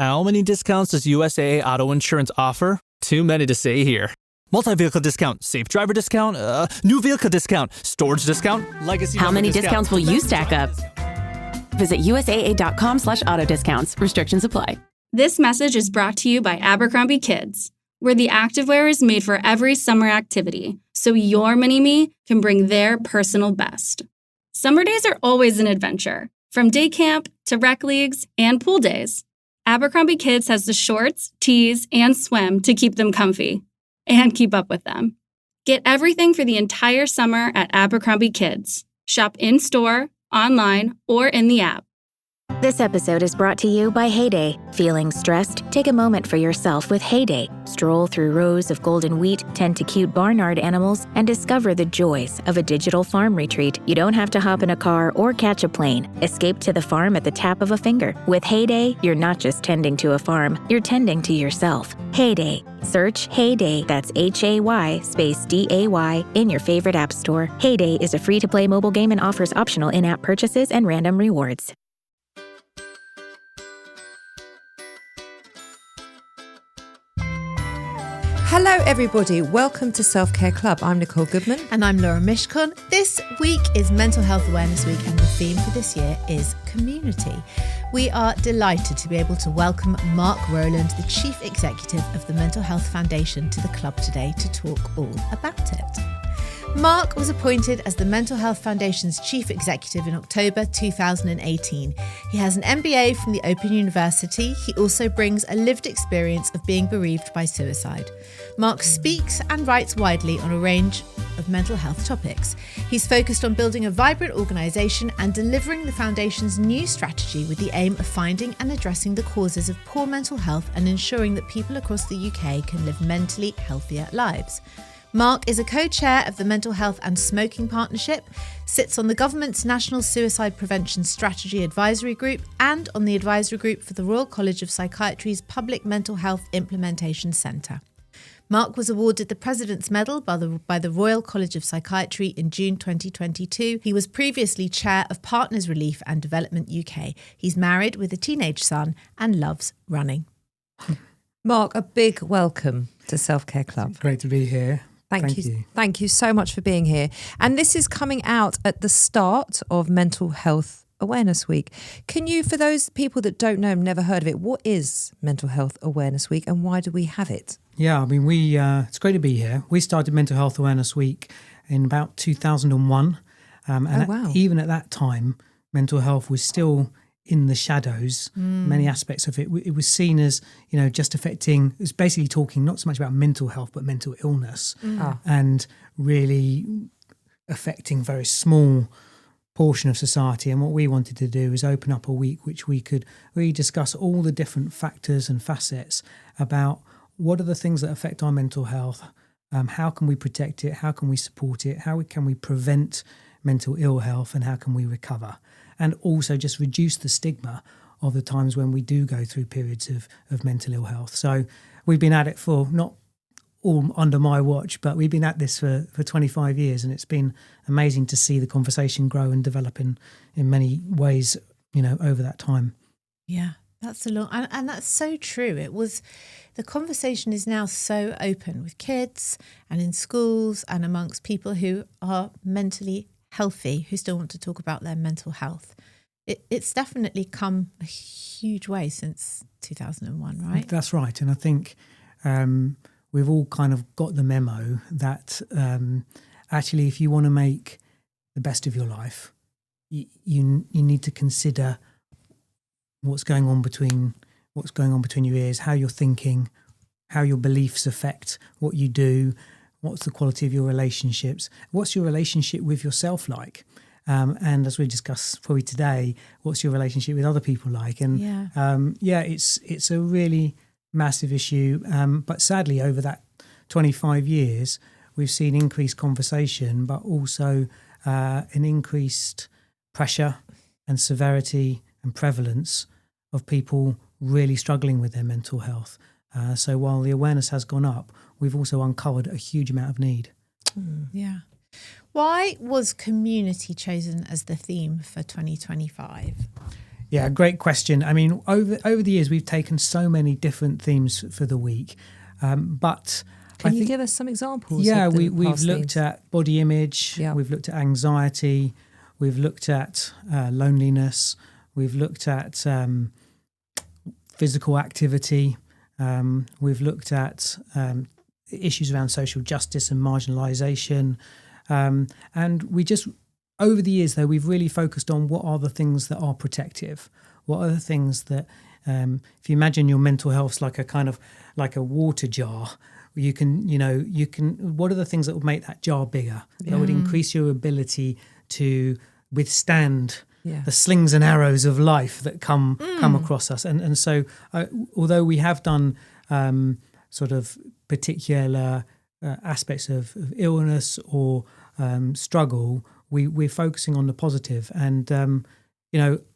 How many discounts does USAA Auto Insurance offer? Too many to say here. Multi-vehicle discount, safe driver discount, new vehicle discount, storage discount, legacy. How many discounts will you stack up? Visit USAA.com/auto discounts. Restrictions apply. This message is brought to you by Abercrombie Kids, where the activewear is made for every summer activity, so your mini-me can bring their personal best. Summer days are always an adventure, from day camp to rec leagues and pool days. Abercrombie Kids has the shorts, tees, and swim to keep them comfy and keep up with them. Get everything for the entire summer at Abercrombie Kids. Shop in-store, online, or in the app. This episode is brought to you by Heyday. Feeling stressed? Take a moment for yourself with Heyday. Stroll through rows of golden wheat, tend to cute barnyard animals, and discover the joys of a digital farm retreat. You don't have to hop in a car or catch a plane. Escape to the farm at the tap of a finger. With Heyday, you're not just tending to a farm, you're tending to yourself. Heyday. Search Heyday, that's Hay space DAY, in your favorite app store. Heyday is a free-to-play mobile game and offers optional in-app purchases and random rewards. Hello everybody, welcome to Self-Care Club. I'm Nicole Goodman. And I'm Laura Mishkon. This week is Mental Health Awareness Week and the theme for this year is community. We are delighted to be able to welcome Mark Rowland, the Chief Executive of the Mental Health Foundation, to the club today to talk all about it. Mark was appointed as the Mental Health Foundation's Chief Executive in October 2018. He has an MBA from the Open University. He also brings a lived experience of being bereaved by suicide. Mark speaks and writes widely on a range of mental health topics. He's focused on building a vibrant organisation and delivering the Foundation's new strategy with the aim of finding and addressing the causes of poor mental health and ensuring that people across the UK can live mentally healthier lives. Mark is a co-chair of the Mental Health and Smoking Partnership, sits on the government's National Suicide Prevention Strategy Advisory Group and on the advisory group for the Royal College of Psychiatry's Public Mental Health Implementation Centre. Mark was awarded the President's Medal by the Royal College of Psychiatry in June 2022. He was previously chair of Partners Relief and Development UK. He's married with a teenage son and loves running. Mark, a big welcome to Self-Care Club. Great to be here. Thank you. Thank you so much for being here. And this is coming out at the start of Mental Health Awareness Week. Can you, for those people that don't know and never heard of it, what is Mental Health Awareness Week and why do we have it? Yeah, I mean, it's great to be here. We started Mental Health Awareness Week in about 2001. Even at that time, mental health was still in the shadows. Many aspects of it. It was seen as, just affecting, it was basically talking not so much about mental health, but mental illness and really affecting very small portion of society. And what we wanted to do is open up a week which we could really discuss all the different factors and facets about what are the things that affect our mental health, how can we protect it, how can we support it, how can we prevent mental ill health, and how can we recover, and also just reduce the stigma of the times when we do go through periods of mental ill health. So we've been at it for not all under my watch, but we've been at this for 25 years, and it's been amazing to see the conversation grow and develop in many ways, over that time. Yeah, that's a long, and that's so true. The conversation is now so open with kids and in schools and amongst people who are mentally healthy, who still want to talk about their mental health. It's definitely come a huge way since 2001, right? That's right. And I think we've all kind of got the memo that actually if you want to make the best of your life, you need to consider what's going on between your ears, how you're thinking, how your beliefs affect what you do, what's the quality of your relationships, what's your relationship with yourself like, and as we discussed probably today, what's your relationship with other people like, and it's a really massive issue, but sadly over that 25 years we've seen increased conversation, but also an increased pressure and severity and prevalence of people really struggling with their mental health. So while the awareness has gone up, we've also uncovered a huge amount of need. Yeah. Why was community chosen as the theme for 2025? Yeah, great question. I mean, over the years, we've taken so many different themes for the week, but Can you give us some examples? Yeah, of the we've past looked themes? at body image, we've looked at anxiety, we've looked at loneliness, we've looked at physical activity, we've looked at issues around social justice and marginalisation, and we just, over the years though, we've really focused on what are the things that are protective, what are the things that, if you imagine your mental health's like a water jar. You can, what are the things that would make that jar bigger? That would increase your ability to withstand the slings and arrows of life that come across us. And so, although we have done sort of particular aspects of illness or struggle, we're focusing on the positive. And,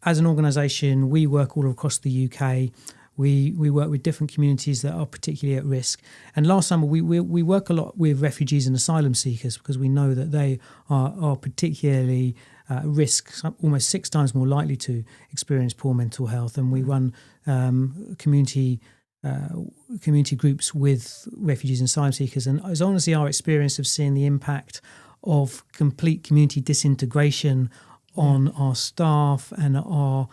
as an organisation, we work all across the UK. We work with different communities that are particularly at risk. And last summer, we work a lot with refugees and asylum seekers because we know that they are particularly at risk, almost 6 times more likely to experience poor mental health. And we run community groups with refugees and asylum seekers. And it's honestly our experience of seeing the impact of complete community disintegration on our staff and our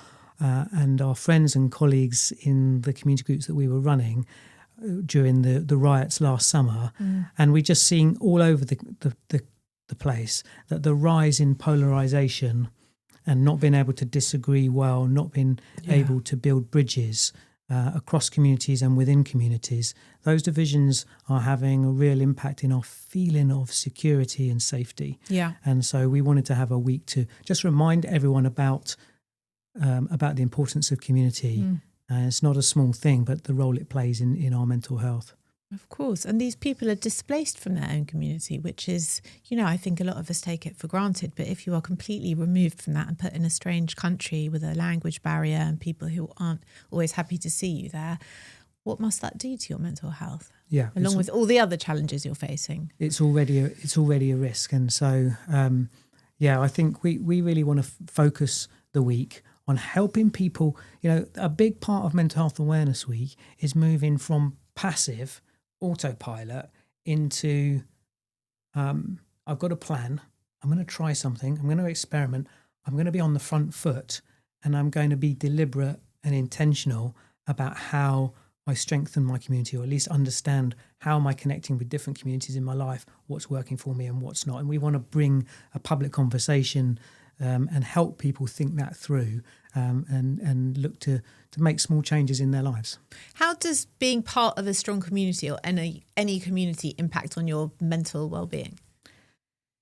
friends and colleagues in the community groups that we were running during the riots last summer. And we're just seeing all over the place that the rise in polarisation and not being able to disagree well, not being able to build bridges across communities and within communities, those divisions are having a real impact in our feeling of security and safety. Yeah. And so we wanted to have a week to just remind everyone about the importance of community. It's not a small thing, but the role it plays in our mental health. Of course. And these people are displaced from their own community, which is, I think a lot of us take it for granted. But if you are completely removed from that and put in a strange country with a language barrier and people who aren't always happy to see you there, what must that do to your mental health? Yeah. Along with all the other challenges you're facing. It's already a risk. And so, I think we really want to focus the week on helping people. A big part of Mental Health Awareness Week is moving from passive autopilot into I've got a plan, I'm going to try something, I'm going to experiment, I'm going to be on the front foot, and I'm going to be deliberate and intentional about how I strengthen my community, or at least understand how am I connecting with different communities in my life, what's working for me and what's not. And we want to bring a public conversation and help people think that through and look to make small changes in their lives. How does being part of a strong community or any community impact on your mental well-being?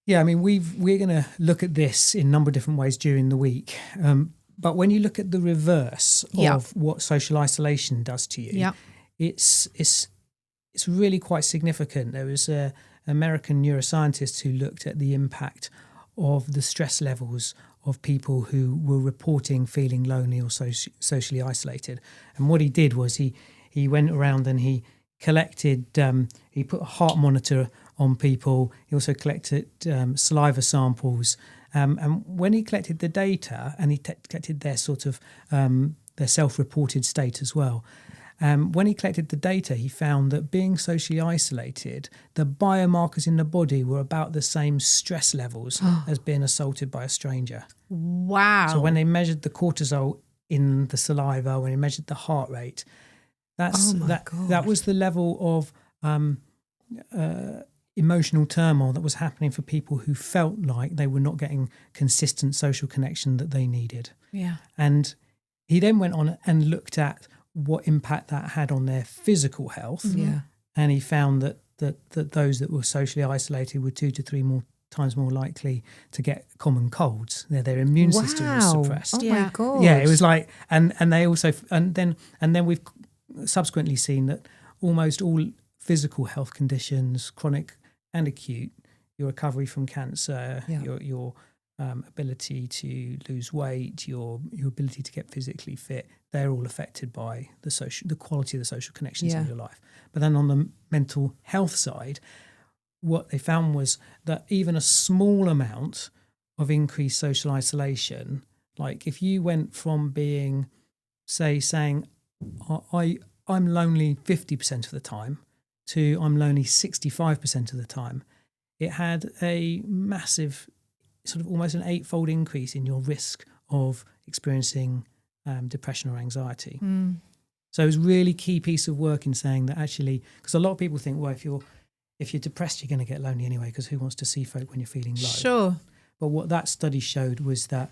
Yeah, I mean, we're going to look at this in a number of different ways during the week. But when you look at the reverse of what social isolation does to you, it's really quite significant. There was an American neuroscientist who looked at the impact of the stress levels of people who were reporting feeling lonely or socially isolated. And what he did was he went around and he collected, he put a heart monitor on people. He also collected saliva samples. And when he collected the data, and he collected their sort of their self-reported state as well, when he collected the data, he found that being socially isolated, the biomarkers in the body were about the same stress levels as being assaulted by a stranger. Wow. So when they measured the cortisol in the saliva, when they measured the heart rate, that was the level of emotional turmoil that was happening for people who felt like they were not getting consistent social connection that they needed. Yeah. And he then went on and looked at what impact that had on their physical health. Yeah. And he found that those that were socially isolated were 2 to 3 times more likely to get common colds. Their immune system was suppressed. Oh my God. Yeah, it was like, and they also, and then we've subsequently seen that almost all physical health conditions, chronic and acute, your recovery from cancer, your ability to lose weight, your ability to get physically fit, they're all affected by the quality of the social connections in your life. But then on the mental health side, what they found was that even a small amount of increased social isolation, Like if you went from being, saying, I'm lonely 50% of the time to I'm lonely 65% of the time, it had a massive, sort of almost an 8-fold increase in your risk of experiencing depression or anxiety. So it was a really key piece of work in saying that actually, because a lot of people think, well, if you're depressed, you're going to get lonely anyway, because who wants to see folk when you're feeling low? Sure. But what that study showed was that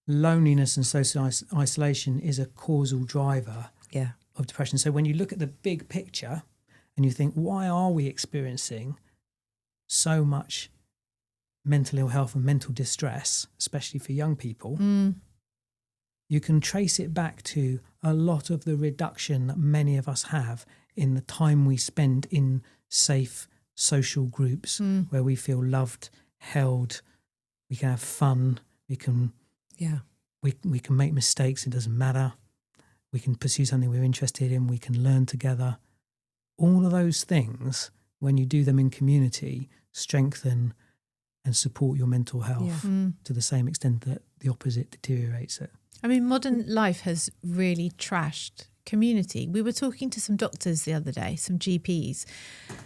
loneliness and social isolation is a causal driver of depression. So when you look at the big picture and you think, why are we experiencing so much mental ill health and mental distress, especially for young people, you can trace it back to a lot of the reduction that many of us have in the time we spend in safe social groups where we feel loved, held, we can have fun, we can make mistakes, it doesn't matter. We can pursue something we're interested in, we can learn together. All of those things, when you do them in community, strengthen and support your mental health to the same extent that the opposite deteriorates it. I mean, modern life has really trashed community. We were talking to some doctors the other day, some GPs,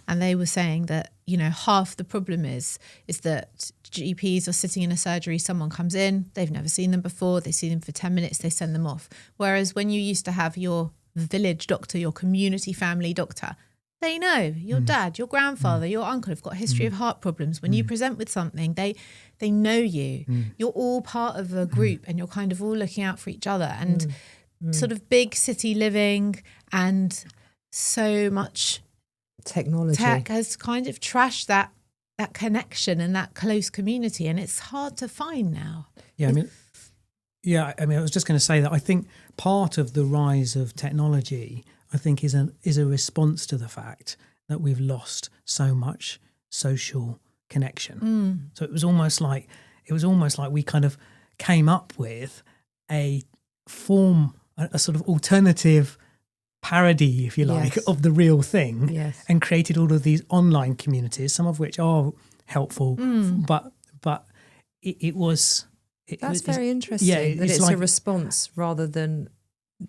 and they were saying that, you know, half the problem is that GPs are sitting in a surgery, someone comes in, they've never seen them before, they see them for 10 minutes, they send them off. Whereas when you used to have your village doctor, your community family doctor, they know your dad, your grandfather, your uncle have got a history of heart problems. When you present with something, they know you. You're all part of a group and you're kind of all looking out for each other. And sort of big city living and so much technology tech has kind of trashed that connection and that close community, and it's hard to find now. I mean, I was just going to say that I think part of the rise of technology, I think, is a response to the fact that we've lost so much social connection. So it was almost like we kind of came up with a sort of alternative parody, if you like, of the real thing, and created all of these online communities, some of which are helpful, but that's very interesting. That it's like a response rather than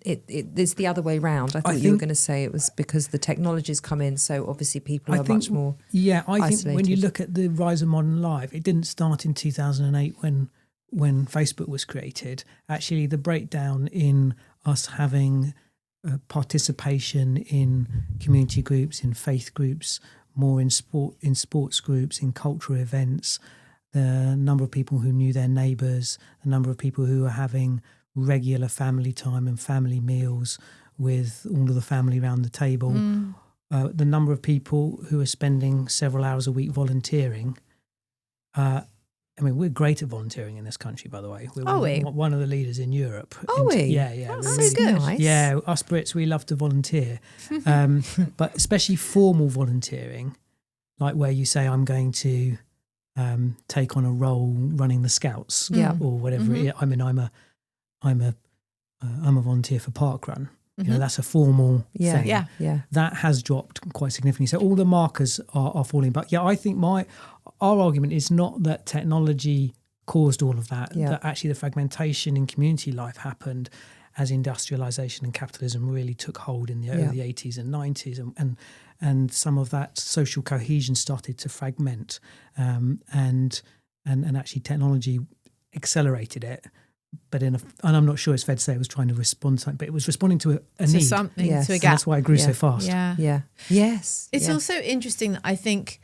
it's the other way around. I think you were going to say it was because the technology's come in, so obviously people are much more isolated. Think when you look at the rise of modern life, it didn't start in 2008 when Facebook was created. Actually, the breakdown in us having participation in community groups, in faith groups, more in sports groups, in cultural events, the number of people who knew their neighbours, the number of people who were having regular family time and family meals with all of the family around the table, the number of people who are spending several hours a week volunteering. I mean, we're great at volunteering in this country, by the way. We're one of the leaders in Europe. Yeah. That's so good. Nice. Yeah, us Brits, we love to volunteer. But especially formal volunteering, like where you say, I'm going to take on a role running the Scouts or whatever it is. I mean, I'm a volunteer for Parkrun. You know, that's a formal thing. Yeah. That has dropped quite significantly. So all the markers are falling. But I think our argument is not that technology caused all of that, that actually the fragmentation in community life happened as industrialization and capitalism really took hold in the early 80s and 90s, and some of that social cohesion started to fragment, and actually technology accelerated it. But and I'm not sure it's fair to say it was trying to respond to something, but it was responding to a need. Something, to a gap. And that's why it grew so fast. Yeah. Yes. It's also interesting that I think,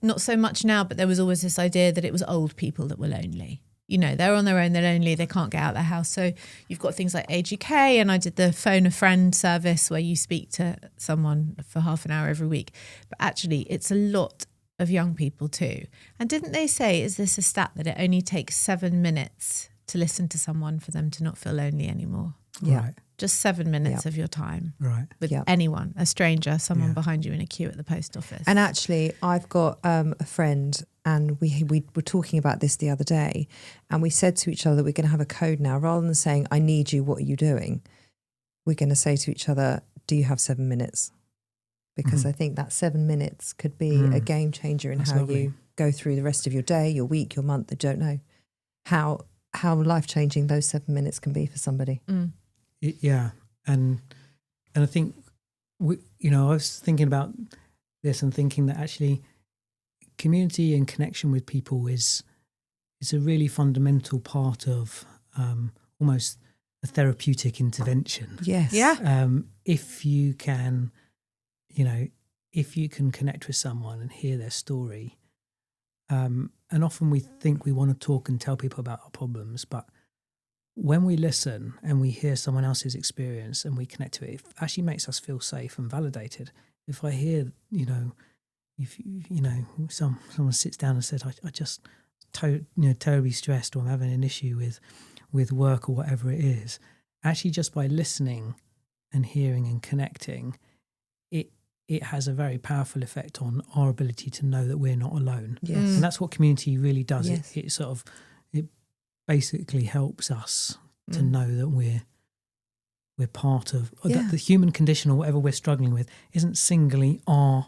not so much now, but there was always this idea that it was old people that were lonely. You know, they're on their own, they're lonely, they can't get out of their house. So you've got things like Age UK, and I did the phone a friend service where you speak to someone for half an hour every week. But actually, it's a lot of young people too. And didn't they say, is this a stat, that it only takes 7 minutes to listen to someone for them to not feel lonely anymore? Yeah. Right. Just 7 minutes of your time. Right. With anyone, a stranger, someone behind you in a queue at the post office. And actually, I've got a friend, and we were talking about this the other day, and we said to each other that we're going to have a code now. Rather than saying, I need you, what are you doing? We're going to say to each other, do you have 7 minutes? Because I think that 7 minutes could be a game changer in how you go through the rest of your day, your week, your month. I don't know. how life-changing those 7 minutes can be for somebody. Yeah, and I think I was thinking about this and thinking that actually community and connection with people is a really fundamental part of almost a therapeutic intervention. Yes. Yeah. If you can, if you can connect with someone and hear their story, and often we think we want to talk and tell people about our problems, but when we listen and we hear someone else's experience and we connect to it, it actually makes us feel safe and validated. If I hear, if someone sits down and says, I just terribly stressed, or I'm having an issue with work or whatever it is, actually just by listening and hearing and connecting, it has a very powerful effect on our ability to know that we're not alone. Yes. And that's what community really does. Yes. It basically helps us to know that we're part of, or that the human condition or whatever we're struggling with isn't singly our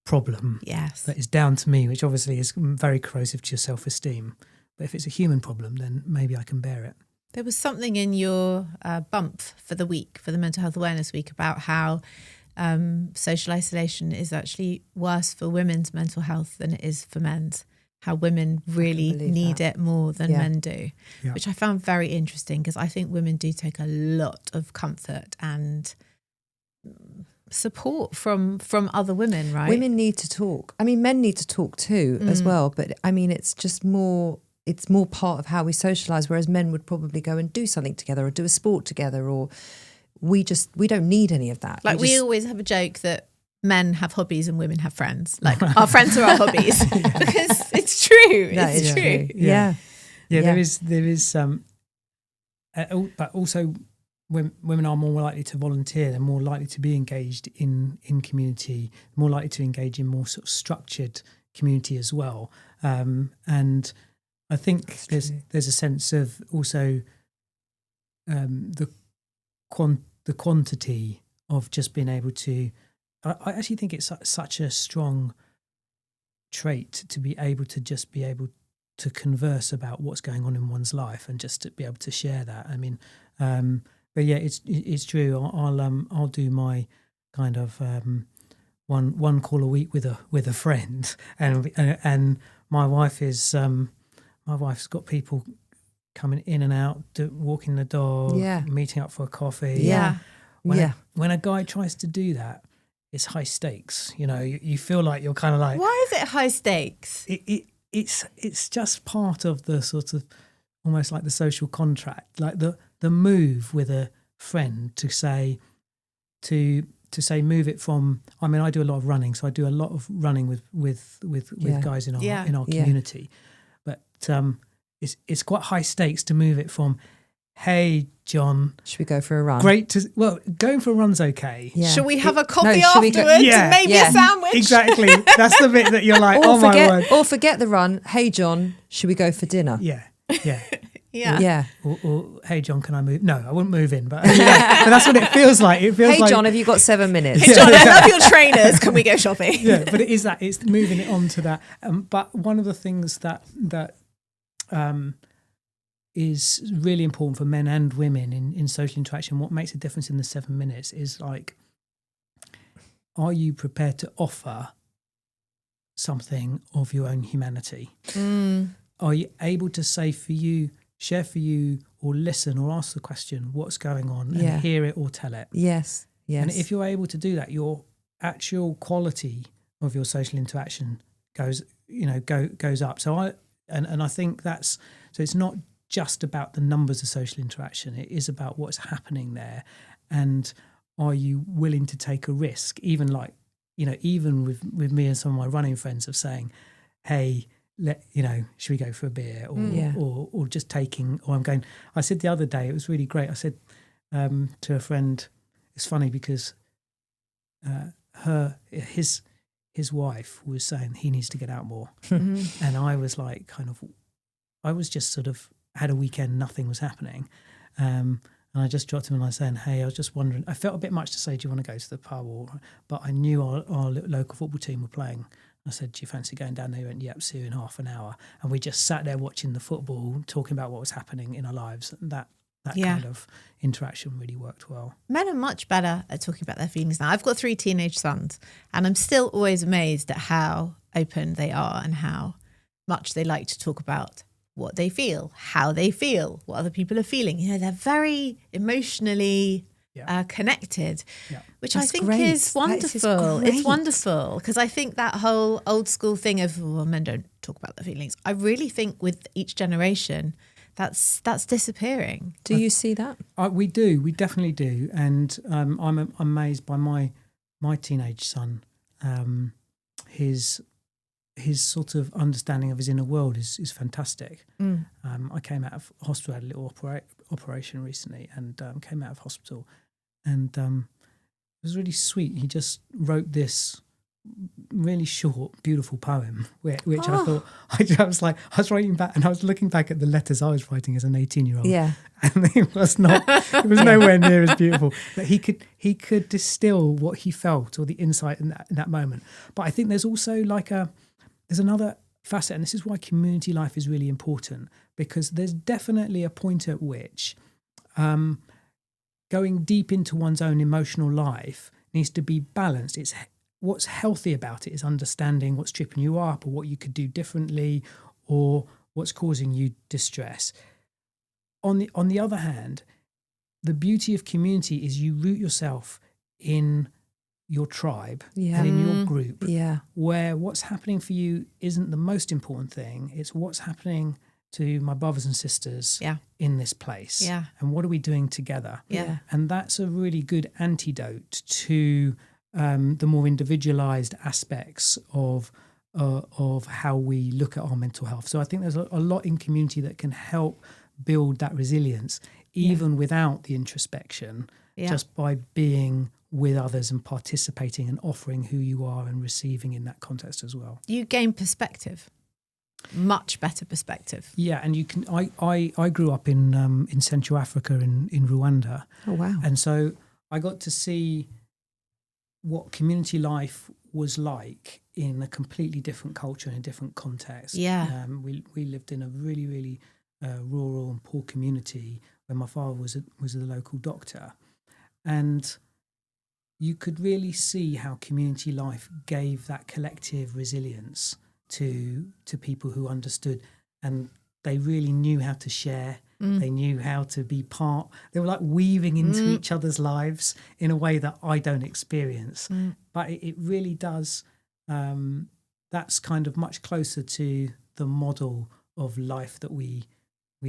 problem. Yes. That is down to me, which obviously is very corrosive to your self-esteem. But if it's a human problem, then maybe I can bear it. There was something in your bump for the week, for the Mental Health Awareness Week, about how social isolation is actually worse for women's mental health than it is for men's. How women really need it more than men do, which I found very interesting, because I think women do take a lot of comfort and support from other women, right? Women need to talk. I mean, men need to talk too as well, but I mean, it's just more part of how we socialise, whereas men would probably go and do something together or do a sport together, or we don't need any of that. Like we always have a joke that men have hobbies and women have friends. Like our friends are our hobbies, because it's true. It's true. Yeah. There is but also women are more likely to volunteer. They're more likely to be engaged in community, more likely to engage in more sort of structured community as well. And I think there's a sense of also the quantity of just being able to. I actually think it's such a strong trait to be able to converse about what's going on in one's life and just to be able to share that. I mean, but yeah, it's true. I'll do my kind of one call a week with a friend, and my wife's got people coming in and out, walking the dog, meeting up for a coffee. When a guy tries to do that, it's high stakes. You feel like you're kind of like, why is it high stakes? It's just part of the sort of almost like the social contract, like the move with a friend to say move it from. I mean, I do a lot of running, so I do a lot of running with guys in our community, but it's quite high stakes to move it from, hey, John, should we go for a run? Going for a run's okay. Yeah. Should we have a coffee afterwards and maybe a sandwich? Exactly. That's the bit that you're like, my word. Or forget the run. Hey, John, should we go for dinner? Yeah. Yeah. Or hey, John, can I move? No, I wouldn't move in, but but that's what it feels like. It feels hey, John, have you got 7 minutes? Hey, John, I love your trainers. Can we go shopping? Yeah, but it is that. It's moving it on to that. But one of the things that is really important for men and women in social interaction, what makes a difference in the 7 minutes is like, are you prepared to offer something of your own humanity? Are you able to share for you, or listen, or ask the question, what's going on, and hear it or tell it? Yes. And if you're able to do that, your actual quality of your social interaction goes up. So I think so it's not just about the numbers of social interaction. It is about what's happening there, and are you willing to take a risk? Even even with me and some of my running friends, of saying, hey, should we go for a beer, or just taking, or I'm going. I said the other day, it was really great. I said to a friend, it's funny because his wife was saying he needs to get out more, and I was like, I was just sort of had a weekend, nothing was happening, and I just dropped him and I was saying, hey, I was just wondering. I felt a bit much to say, do you want to go to the pub? But I knew our local football team were playing. I said, do you fancy going down there? He went, yep, see you in half an hour. And we just sat there watching the football, talking about what was happening in our lives. And that kind of interaction really worked well. Men are much better at talking about their feelings now. I've got 3 teenage sons, and I'm still always amazed at how open they are and how much they like to talk about what they feel, how they feel, what other people are feeling. You know, they're very emotionally connected, which I think is wonderful. It's wonderful, because I think that whole old school thing of, well, men don't talk about their feelings, I really think with each generation, that's disappearing. Do you see that? We do. We definitely do. And I'm amazed by my teenage son. His sort of understanding of his inner world is fantastic. I came out of hospital, had a little operation recently, and came out of hospital, and it was really sweet. He just wrote this really short, beautiful poem, which I thought, I was writing back, and I was looking back at the letters I was writing as an 18-year-old. Yeah. And it was nowhere near as beautiful. But he could distill what he felt, or the insight in that moment. But I think there's also there's another facet, and this is why community life is really important, because there's definitely a point at which going deep into one's own emotional life needs to be balanced. What's healthy about it is understanding what's tripping you up, or what you could do differently, or what's causing you distress. On the other hand, the beauty of community is you root yourself in your tribe and in your group, where what's happening for you isn't the most important thing. It's what's happening to my brothers and sisters in this place, and what are we doing together? And that's a really good antidote to the more individualized aspects of how we look at our mental health. So I think there's a lot in community that can help build that resilience, even without the introspection, just by being with others and participating and offering who you are and receiving in that context as well. You gain perspective, much better perspective. Yeah, and you can. I grew up in Central Africa, in Rwanda. Oh wow! And so I got to see what community life was like in a completely different culture and a different context. Yeah. We lived in a really, really rural and poor community where my father was a local doctor. And you could really see how community life gave that collective resilience to people who understood, and they really knew how to share. They knew how to be part. They were like weaving into each other's lives in a way that I don't experience. But it really does. That's kind of much closer to the model of life that we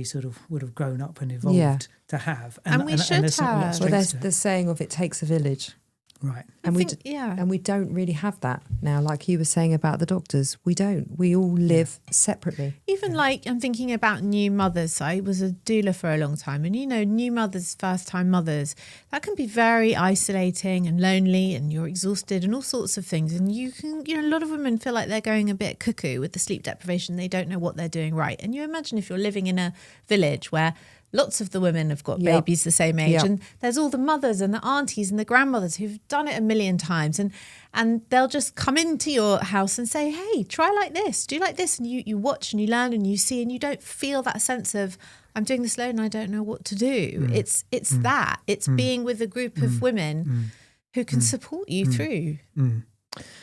sort of would have grown up and evolved to have. And we should have. Well, there's the saying of it takes a village. Right. And we don't really have that now. Like you were saying about the doctors, we don't. We all live separately. Even like I'm thinking about new mothers. I was a doula for a long time, and new mothers, first-time mothers, that can be very isolating and lonely, and you're exhausted and all sorts of things. And you can, a lot of women feel like they're going a bit cuckoo with the sleep deprivation. They don't know what they're doing right. And you imagine if you're living in a village where lots of the women have got babies the same age, and there's all the mothers and the aunties and the grandmothers who've done it a million times, and they'll just come into your house and say, hey, try like this, do like this, and you watch and you learn and you see, and you don't feel that sense of I'm doing this alone and I don't know what to do. It's being with a group of women who can support you through.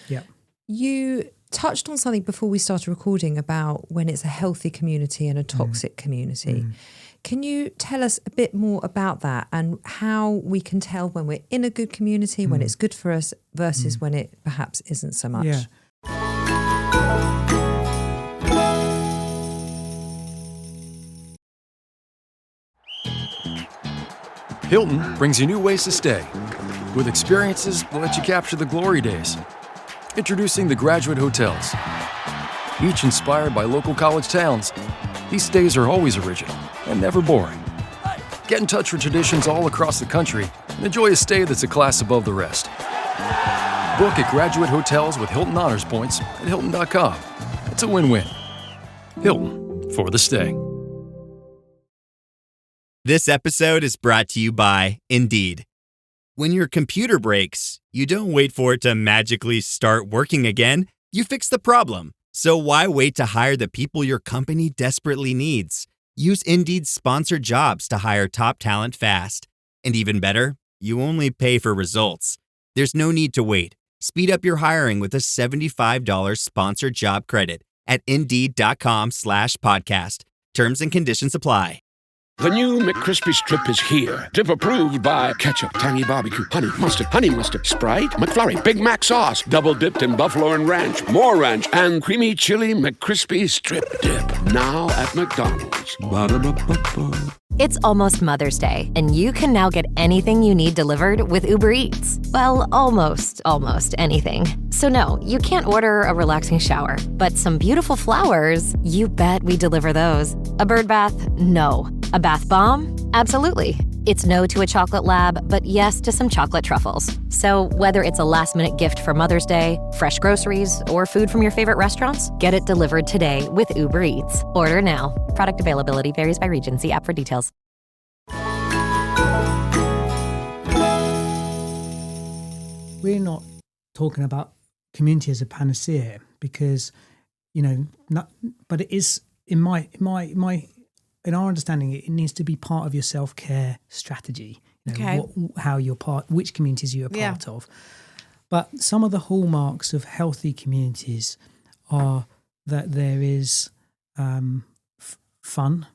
Yeah. You touched on something before we started recording about when it's a healthy community and a toxic community. Can you tell us a bit more about that and how we can tell when we're in a good community, when it's good for us versus when it perhaps isn't so much? Yeah. Hilton brings you new ways to stay with experiences that let you capture the glory days. Introducing the Graduate Hotels. Each inspired by local college towns, these stays are always original and never boring. Get in touch with traditions all across the country and enjoy a stay that's a class above the rest. Book at Graduate Hotels with Hilton Honors Points at Hilton.com. It's a win-win. Hilton, for the stay. This episode is brought to you by Indeed. When your computer breaks, you don't wait for it to magically start working again. You fix the problem. So why wait to hire the people your company desperately needs? Use Indeed's sponsored jobs to hire top talent fast. And even better, you only pay for results. There's no need to wait. Speed up your hiring with a $75 sponsored job credit at Indeed.com/podcast. Terms and conditions apply. The new McCrispy Strip is here. Dip approved by ketchup, tangy barbecue, honey mustard, Sprite, McFlurry, Big Mac sauce, double dipped in buffalo and ranch, more ranch, and creamy chili McCrispy Strip Dip. Now at McDonald's. Ba-da-ba-ba-ba. It's almost Mother's Day, and you can now get anything you need delivered with Uber Eats. Well, almost anything. So no, you can't order a relaxing shower, but some beautiful flowers, you bet we deliver those. A bird bath? No. A bath bomb? Absolutely. It's no to a chocolate lab, but yes to some chocolate truffles. So whether it's a last-minute gift for Mother's Day, fresh groceries, or food from your favorite restaurants, get it delivered today with Uber Eats. Order now. Product availability varies by region. See app for details. We're not talking about community as a panacea because, but it is in our understanding, it needs to be part of your self-care strategy. How you're which communities you're part of. But some of the hallmarks of healthy communities are that there is fun,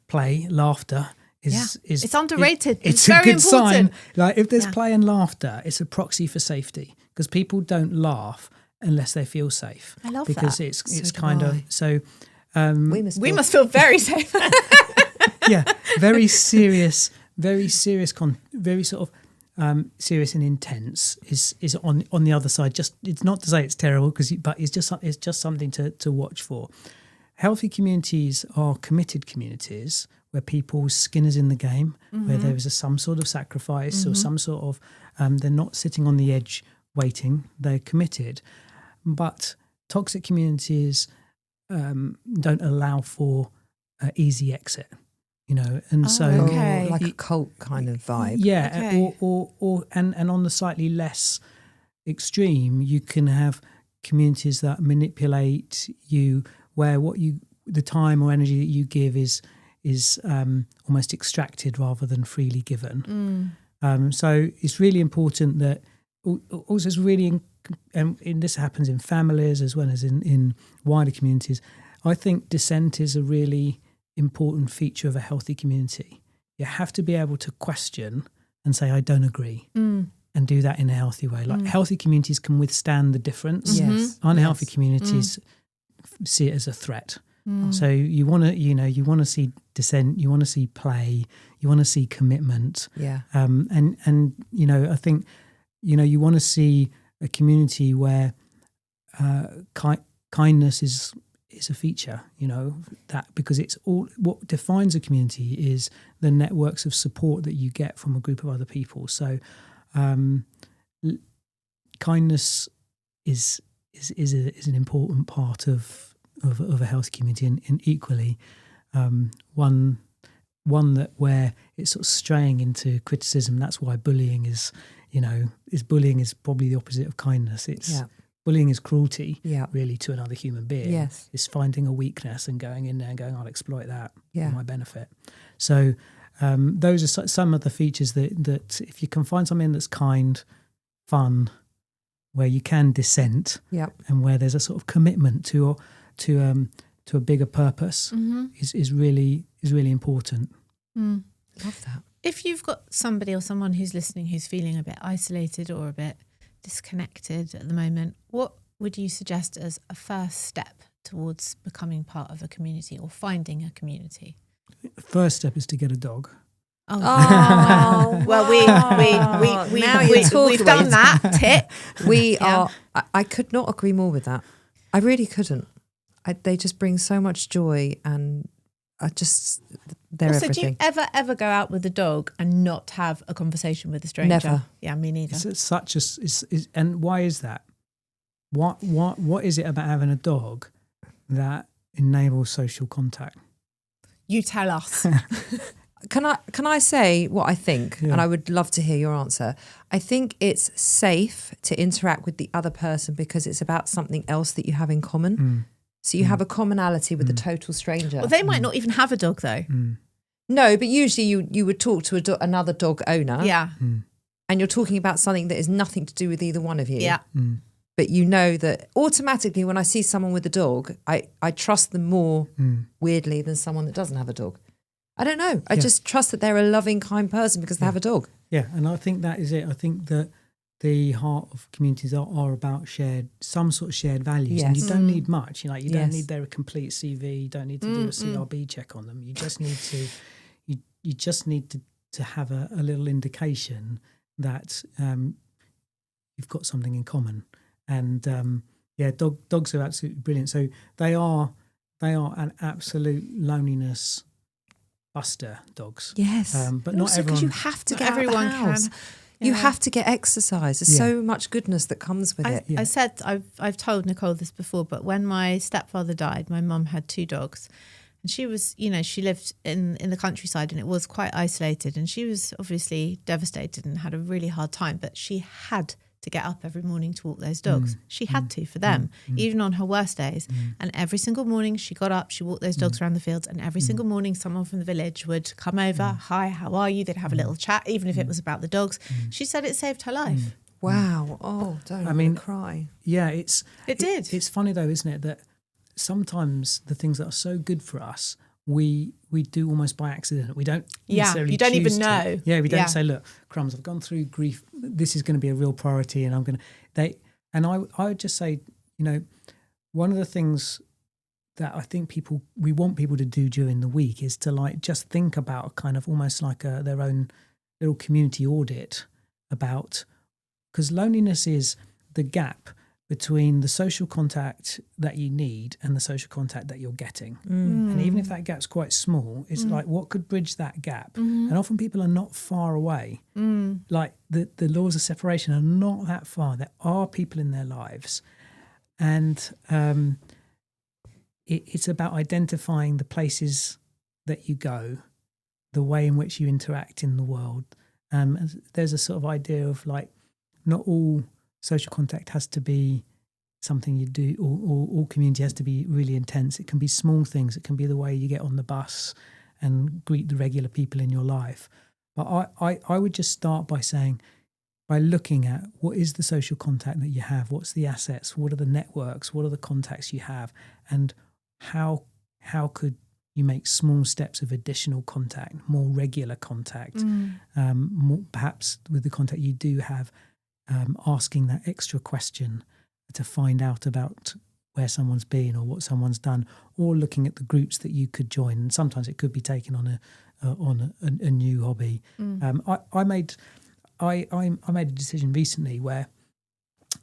play, laughter. It's underrated. It's very a good important. sign. Like if there's play and laughter, it's a proxy for safety because people don't laugh unless they feel safe. I love because that. it's kind of so. We must feel very safe. Yeah, very serious, very sort of serious and intense is on the other side. Just it's not to say it's terrible but it's just something to watch for. Healthy communities are committed communities where people's skin is in the game, where there is some sort of sacrifice or some sort of they're not sitting on the edge waiting. They're committed, but toxic communities don't allow for easy exit, and like a cult kind of vibe. And on the slightly less extreme, you can have communities that manipulate you, where the time or energy that you give is almost extracted rather than freely given. So it's really important that also it's really and this happens in families as well as in wider communities. I think dissent is a really important feature of a healthy community. You have to be able to question and say, I don't agree, and do that in a healthy way. Like healthy communities can withstand the difference. Yes. Unhealthy communities see it as a threat. So you want to see dissent, you want to see play, you want to see commitment. Yeah. And I think you want to see a community where kindness is a feature, that because it's all what defines a community is the networks of support that you get from a group of other people. So kindness is an important part of a healthy community, and equally one that where it's sort of straying into criticism. That's why bullying is probably the opposite of kindness. Bullying is cruelty, really, to another human being. Yes. It's finding a weakness and going in there and going, I'll exploit that for my benefit. So those are some of the features that if you can find something that's kind, fun, where you can dissent, and where there's a sort of commitment to a bigger purpose, is really important. Love that. If you've got somebody or someone who's listening who's feeling a bit isolated or a bit disconnected at the moment, what would you suggest as a first step towards becoming part of a community or finding a community? First step is to get a dog. Oh, well, we've done that tip. We are. I could not agree more with that. I really couldn't. They just bring so much joy, and they're everything. Do you ever go out with a dog and not have a conversation with a stranger? Never. Yeah, me neither. And why is that? What is it about having a dog that enables social contact? You tell us. Can I say what I think? Yeah. And I would love to hear your answer. I think it's safe to interact with the other person because it's about something else that you have in common. So you have a commonality with a total stranger. Well, they might not even have a dog though. No, but usually you would talk to another dog owner. Yeah. And you're talking about something that is nothing to do with either one of you. Yeah. But you know that automatically when I see someone with a dog, I trust them more weirdly than someone that doesn't have a dog. I don't know. I just trust that they're a loving, kind person because they have a dog. Yeah, and I think that is it. I think that the heart of communities are about some sort of shared values. Yes. And you don't need much. You don't need their complete CV. You don't need to do a CRB check on them. You just need to you just need to have a little indication that you've got something in common. And dogs are absolutely brilliant. So they are an absolute loneliness buster, dogs. Yes, but not everyone. Because you have to get everyone out of the house. You have to get exercise. There's so much goodness that comes with it. I said I've told Nicole this before, but when my stepfather died, my mum had 2 dogs, and she was, she lived in the countryside, and it was quite isolated, and she was obviously devastated and had a really hard time. But she had to get up every morning to walk those dogs. She had to for them, even on her worst days. And every single morning she got up, she walked those dogs around the fields, and every single morning someone from the village would come over, hi, how are you? They'd have a little chat, even if it was about the dogs. She said it saved her life. Wow. Oh, don't cry. Yeah, it did. It's funny though, isn't it, that sometimes the things that are so good for us, we do almost by accident. We don't necessarily you don't even know. To. Yeah, we don't say, look, crumbs, I've gone through grief. This is going to be a real priority, and I'm going to. I would just say, one of the things that I think we want people to do during the week is to just think about kind of almost like their own little community audit about, because loneliness is the gap between the social contact that you need and the social contact that you're getting. And even if that gap's quite small, it's like, what could bridge that gap? And often people are not far away. Like the laws of separation are not that far. There are people in their lives. And it's about identifying the places that you go, the way in which you interact in the world. There's a sort of idea of not all social contact has to be something you do, or community has to be really intense. It can be small things. It can be the way you get on the bus and greet the regular people in your life. But I would just start by looking at what is the social contact that you have, what's the assets, what are the networks, what are the contacts you have, and how could you make small steps of additional contact, more regular contact, more, perhaps with the contact you do have, asking that extra question to find out about where someone's been or what someone's done, or looking at the groups that you could join. And sometimes it could be taken on a new hobby. I made a decision recently where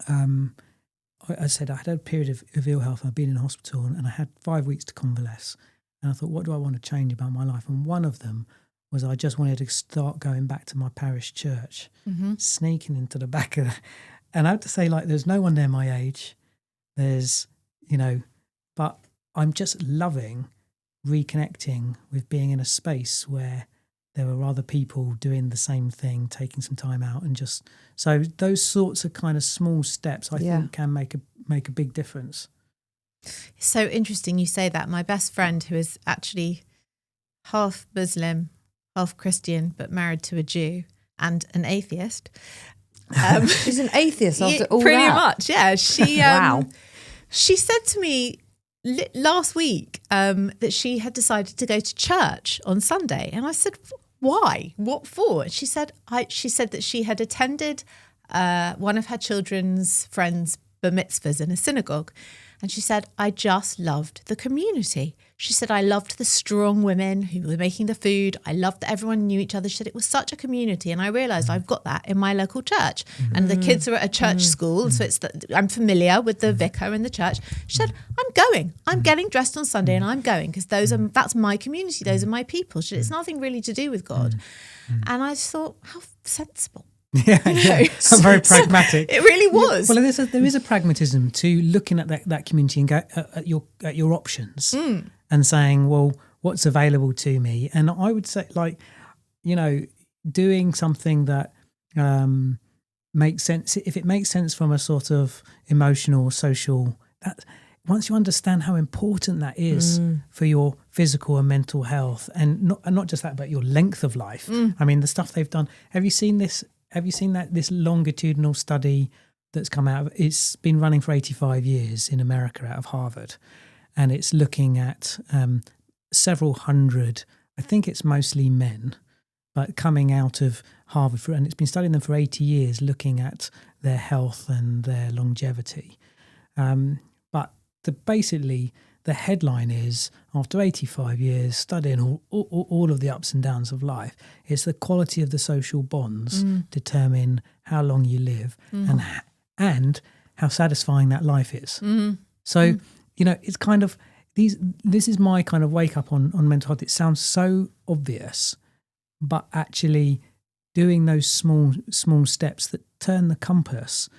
I said I had a period of ill health. I'd been in hospital and I had 5 weeks to convalesce. And I thought, what do I want to change about my life? And one of them was I just wanted to start going back to my parish church, sneaking into the back of and I have to say, there's no one there my age. There's, but I'm just loving reconnecting with being in a space where there are other people doing the same thing, taking some time out, and just, so those sorts of kind of small steps I think can make a big difference. It's so interesting you say that. My best friend, who is actually half Muslim, half Christian, but married to a Jew and an atheist. She's an atheist after all pretty that. Much, yeah. She wow. She said to me last week that she had decided to go to church on Sunday, and I said, "Why? What for?" And she said that she had attended one of her children's friends' bar mitzvahs in a synagogue. And she said, I just loved the community. She said, I loved the strong women who were making the food. I loved that everyone knew each other. She said, it was such a community. And I realised I've got that in my local church. And the kids are at a church school. So I'm familiar with the vicar in the church. She said, I'm going. I'm getting dressed on Sunday and I'm going because that's my community. Those are my people. She said, it's nothing really to do with God. And I just thought, how sensible. Yeah. I'm very pragmatic. It really was. Well, there is a pragmatism to looking at that community and go at your options and saying, well, what's available to me? And I would say, doing something that makes sense, if it makes sense from a sort of emotional, social, that once you understand how important that is for your physical and mental health, and not just that, but your length of life. I mean, the stuff they've done. Have you seen this? Have you seen this longitudinal study that's come out? It's been running for 85 years in America out of Harvard, and it's looking at several hundred, I think it's mostly men, but coming out of Harvard, and it's been studying them for 80 years, looking at their health and their longevity. But basically, the headline is, after 85 years studying all of the ups and downs of life, it's the quality of the social bonds determine how long you live and how satisfying that life is. So, it's kind of, this is my kind of wake up on mental health. It sounds so obvious, but actually doing those small steps that turn the compass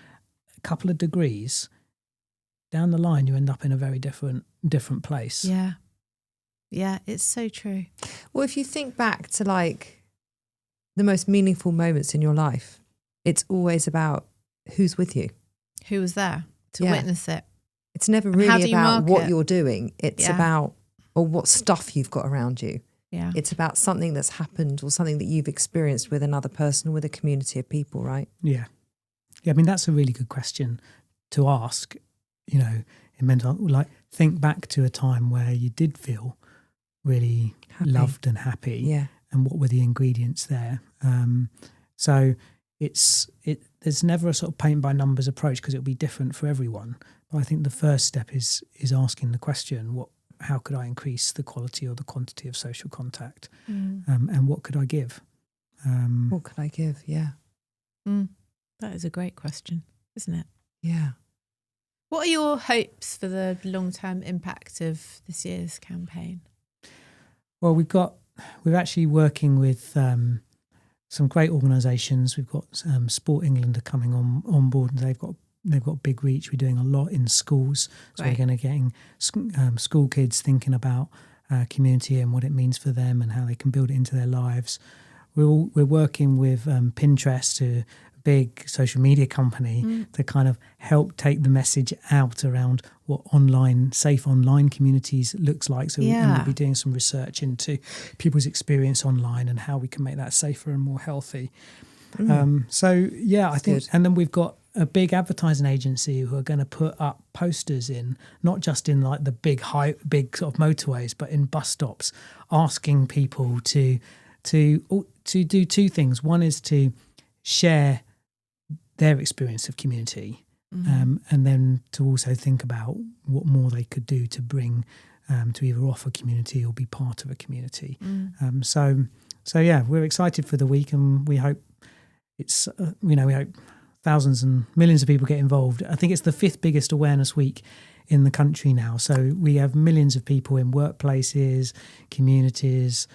a couple of degrees down the line, you end up in a very different place. Yeah, it's so true. Well, if you think back to like the most meaningful moments in your life, it's always about who's with you, who was there to witness it. It's never really about what you're doing. It's about what stuff you've got around you. Yeah. It's about something that's happened or something that you've experienced with another person, with a community of people, right? Yeah. I mean, that's a really good question to ask, in mental health. Like, think back to a time where you did feel really loved and happy. Yeah. And what were the ingredients there? So there's never a sort of paint by numbers approach, because it'll be different for everyone. But I think the first step is asking the question, how could I increase the quality or the quantity of social contact? And what could I give? What could I give? Yeah. That is a great question, isn't it? Yeah. What are your hopes for the long-term impact of this year's campaign? Well, we're actually working with some great organisations. We've got Sport England are coming on board, and they've got big reach. We're doing a lot in schools, so we're going to getting school kids thinking about community and what it means for them and how they can build it into their lives. We're working with Pinterest, a big social media company, to kind of help take the message out around what safe online communities looks like. So we'll be doing some research into people's experience online and how we can make that safer and more healthy. I think, and then we've got a big advertising agency who are going to put up posters in, not just in like the big sort of motorways, but in bus stops, asking people to do two things. One is to share their experience of community, and then to also think about what more they could do to bring, to either offer community or be part of a community. We're excited for the week, and we hope we hope thousands and millions of people get involved. I think it's the 5th biggest awareness week in the country now. So we have millions of people in workplaces, communities,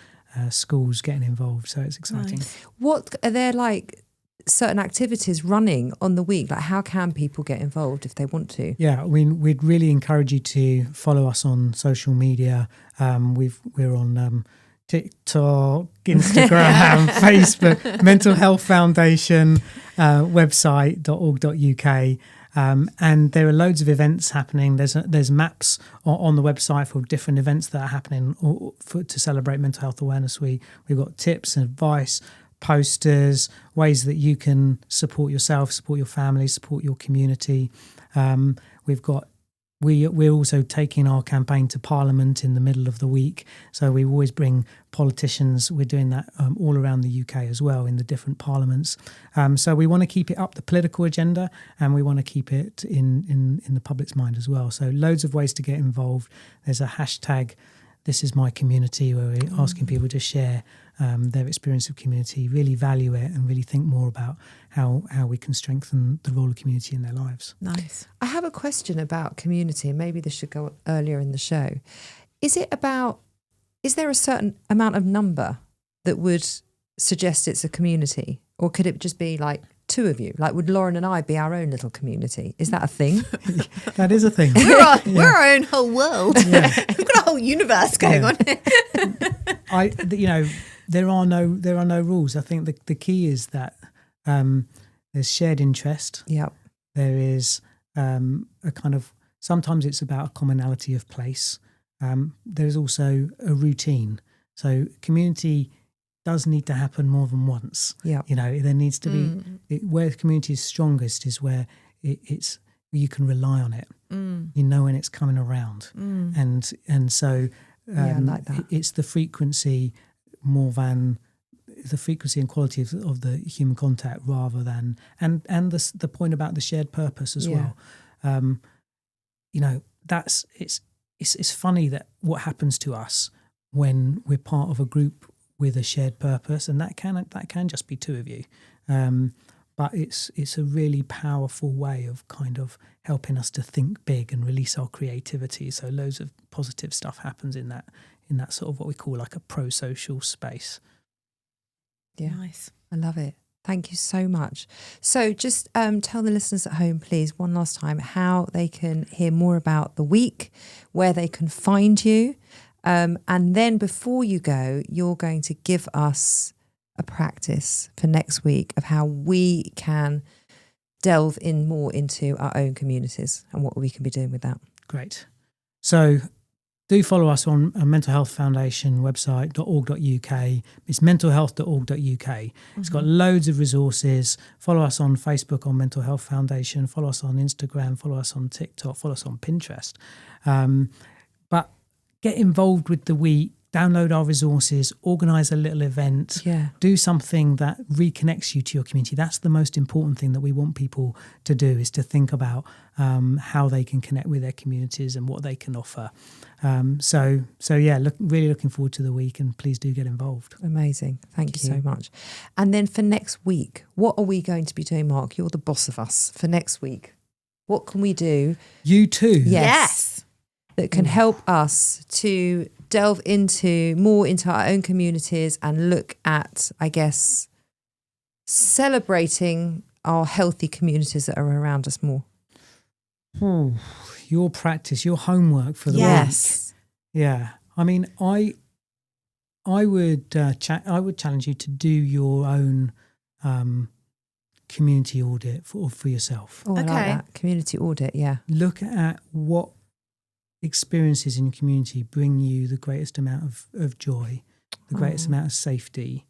schools getting involved. So it's exciting. Nice. What are there like certain activities running on the week? Like, how can people get involved if they want to? Yeah, we'd really encourage you to follow us on social media. We're on TikTok, Instagram, Facebook, Mental Health Foundation, website.org.uk. And there are loads of events happening. There's maps on the website for different events that are happening to celebrate Mental Health Awareness Week. We've got tips and advice, posters, ways that you can support yourself, support your family, support your community. We're also taking our campaign to Parliament in the middle of the week. So we always bring politicians. We're doing that all around the UK as well in the different parliaments. So we want to keep it up the political agenda, and we want to keep it in the public's mind as well. So loads of ways to get involved. There's a hashtag, This Is My Community, where we're asking people to share their experience of community, really value it, and really think more about how we can strengthen the role of community in their lives. Nice. I have a question about community, and maybe this should go earlier in the show. Is there a certain amount of number that would suggest it's a community? Or could it just be like 2 of you? Like, would Lauren and I be our own little community? Is that a thing? That is a thing. We're our own whole world. Yeah. We've got a whole universe going on here. there are no rules. I think the key is that there's shared interest. Yep. There is a kind of, sometimes it's about a commonality of place. There's also a routine. So community does need to happen more than once. Yeah. There needs to be, where the community is strongest is where it's you can rely on it. You know when it's coming around. And so I like that. It's the frequency more than the frequency and quality of the human contact rather than, and the point about the shared purpose as well. That's it's funny that what happens to us when we're part of a group with a shared purpose, and that can just be two of you, but it's a really powerful way of kind of helping us to think big and release our creativity. So loads of positive stuff happens in that sort of what we call like a pro-social space. Yeah, nice. I love it. Thank you so much. So just tell the listeners at home, please, one last time, how they can hear more about the week, where they can find you. And then before you go, you're going to give us a practice for next week of how we can delve in more into our own communities and what we can be doing with that. Great. So do follow us on a Mental Health Foundation website, .org.uk. It's mentalhealth.org.uk. It's got loads of resources. Follow us on Facebook on Mental Health Foundation. Follow us on Instagram. Follow us on TikTok. Follow us on Pinterest. But get involved with the week. Download our resources, organise a little event, do something that reconnects you to your community. That's the most important thing that we want people to do, is to think about how they can connect with their communities and what they can offer. Really looking forward to the week, and please do get involved. Amazing. Thank you so much. And then for next week, what are we going to be doing, Mark? You're the boss of us for next week. What can we do? You too. Yes. That can help us to delve more into our own communities and look at, I guess, celebrating our healthy communities that are around us more. Your practice, your homework for the week. Yeah. I mean, I would challenge you to do your own community audit for yourself. Oh, I like that. Community audit, yeah. Look at what experiences in your community bring you the greatest amount of joy, the greatest amount of safety.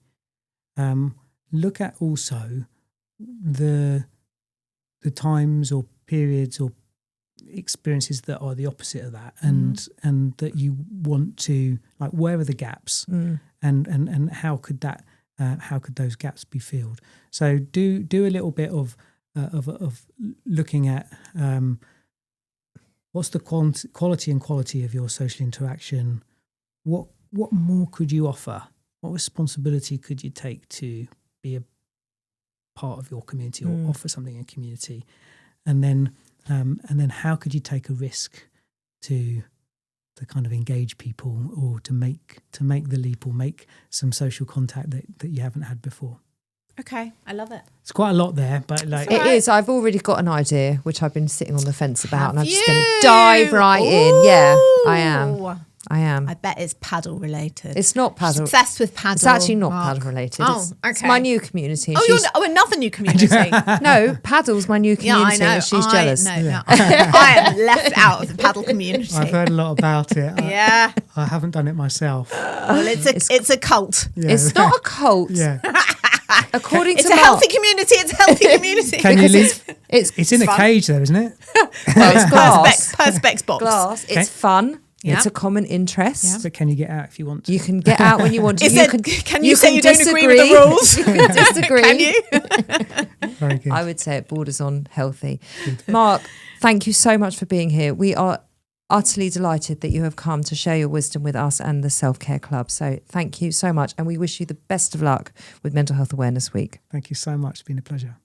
Look at also the times or periods or experiences that are the opposite of that, and that you want to, like, where are the gaps, and how could those gaps be filled? So do a little bit of looking at what's the quality and quality of your social interaction? What more could you offer? What responsibility could you take to be a part of your community or offer something in community? And then how could you take a risk to kind of engage people, or to make the leap, or make some social contact that you haven't had before? Okay, I love it. It's quite a lot there, but like it is. I've already got an idea, which I've been sitting on the fence about, and I'm just going to dive right in. Yeah, I am. I bet it's paddle related. It's not paddle. Obsessed with paddle. It's actually not paddle related. Oh, okay. It's my new community. Another new community. No, paddle's my new community. Yeah, I know. She's jealous. No. I am left out of the paddle community. I've heard a lot about it. Yeah. I haven't done it myself. Well, it's a cult. Yeah. It's not a cult. Yeah. According to Mark, healthy community. It's a healthy community. Can you leave? It's in a cage though, isn't it? Well, it's glass. Perspex box. Glass. It's fun. Yeah. It's a common interest. Yeah. But can you get out if you want to? You can get out when you want to. Can you say you don't agree with the rules? You can disagree. Can you? Very good. I would say it borders on healthy. Mark, thank you so much for being here. We are utterly delighted that you have come to share your wisdom with us and the Self-Care Club. So thank you so much. And we wish you the best of luck with Mental Health Awareness Week. Thank you so much. It's been a pleasure.